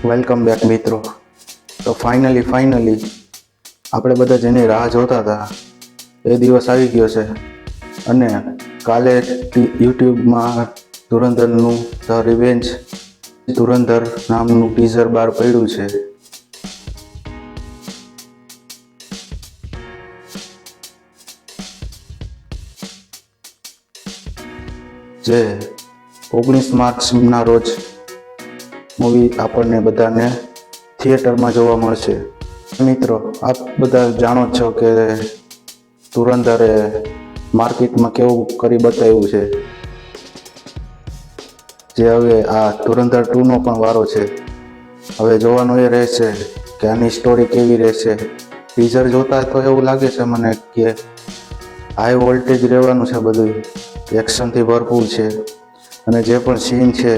Welcome back મિત્રો. તો finally આપણે બધા જેની રાહ જોતા હતા એ દિવસ આવી ગયો છે અને કાલે યુટ્યુબમાં ધુરંધરનું ધ રિવેન્જ ધુરંધર નામનું ટીઝર બહાર પડ્યું છે. જે 19 માર્ચના રોજ મૂવી આપણને બધાને થિયેટરમાં જોવા મળશે. મિત્રો, આપ બધા જાણો છો કે ધુરંધરે માર્કેટમાં કેવું કરી બતાવ્યું છે. જે હવે આ ધુરંધર 2નો પણ વારો છે. હવે જોવાનું એ રહેશે કે આની સ્ટોરી કેવી રહેશે. ટીઝર જોતા તો એવું લાગે છે મને કે હાઈ વોલ્ટેજ રહેવાનું છે, બધું એક્શનથી ભરપૂર છે અને જે પણ સીન છે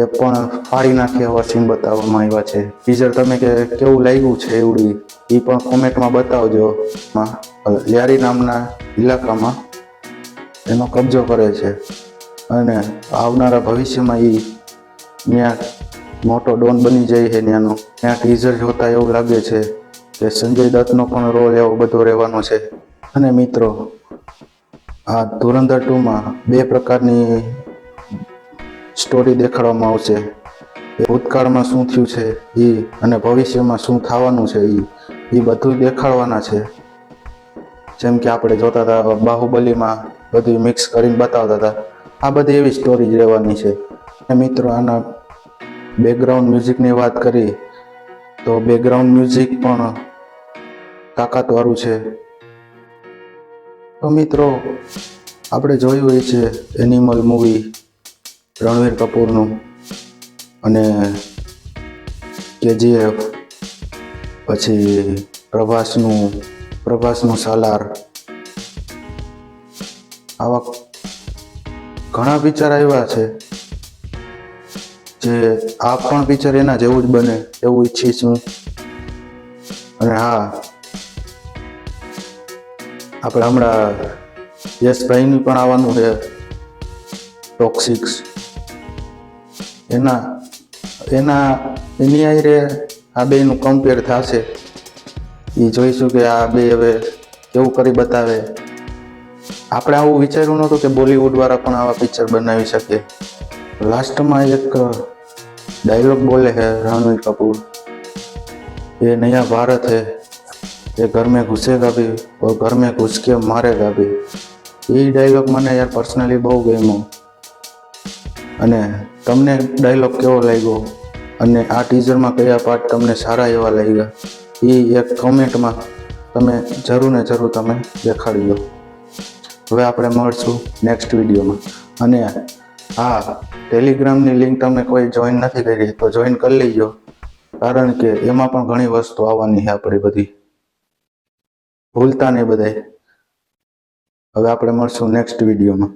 એ પણ ફાડી નાખે એવા સીન બતાવવામાં આવ્યા છે. ટીઝર તમે કેવું લાગ્યું છે એવડી એ પણ કોમેન્ટમાં બતાવજો. લ્યારી નામના ઇલાકામાં એનો કબજો કરે છે અને આવનારા ભવિષ્યમાં એ ત્યાં મોટો ડોન બની જાય છે. ત્યાં ટીઝર જોતા એવું લાગે છે કે સંજય દત્તનો પણ રોલ એવો બધો રહેવાનો છે. અને મિત્રો, આ ધુરંધર 2માં 2 પ્રકારની સ્ટોરી દેખાડવામાં આવશે. ભૂતકાળમાં શું થયું છે એ અને ભવિષ્યમાં શું થવાનું છે એ બધું દેખાડવાના છે. જેમ કે આપણે જોતા હતા બાહુબલીમાં બધું મિક્સ કરીને બતાવતા હતા, આ બધી એવી સ્ટોરી જ રહેવાની છે. અને મિત્રો, આના બેકગ્રાઉન્ડ મ્યુઝિકની વાત કરી તો બેકગ્રાઉન્ડ મ્યુઝિક પણ તાકાતવાળું છે. તો મિત્રો, આપણે જોયું હોય છે એનિમલ મૂવી રણવીર કપૂરનું અને KGF, પછી પ્રભાસનું સાલાર, આવા ઘણા પિક્ચર આવ્યા છે. જે આ પણ પિક્ચર એના જેવું જ બને એવું ઈચ્છીશ હું. અને હા, આપણે હમણાં યશભાઈનું પણ આવવાનું છે ટોક્સિક્સ. એની આરે આ બેનું કમ્પેર થશે. એ જોઈશું કે આ બે હવે કેવું કરી બતાવે. આપણે આવું વિચાર્યું નહોતું કે બોલિવૂડ વાળા પણ આવા પિક્ચર બનાવી શકે. લાસ્ટમાં એક ડાયલોગ બોલે છે રણવીર કપૂર, ये नया भारत है, ये घर में घुसेगा भी और घर में घुस के मारेगा भी. એ ડાયલોગ મને યાર પર્સનલી બહુ ગમ્યો. અને તમને ડાયલોગ કેવો લાગ્યો અને આ ટીઝરમાં કયા પાર્ટ તમને સારા એવા લાગ્યા એ એક કોમેન્ટમાં તમે જરૂર તમે દેખાડી દો. હવે આપણે મળશું નેક્સ્ટ વિડીયોમાં. અને હા, ટેલિગ્રામની લિંક તમે કોઈ જોઈન નથી કરી તો જોઈન કરી લેજો, કારણ કે એમાં પણ ઘણી વસ્તુ આવવાની છે આપણી બધી. ભૂલતા નહીં બધાય. હવે આપણે મળશું નેક્સ્ટ વિડીયોમાં.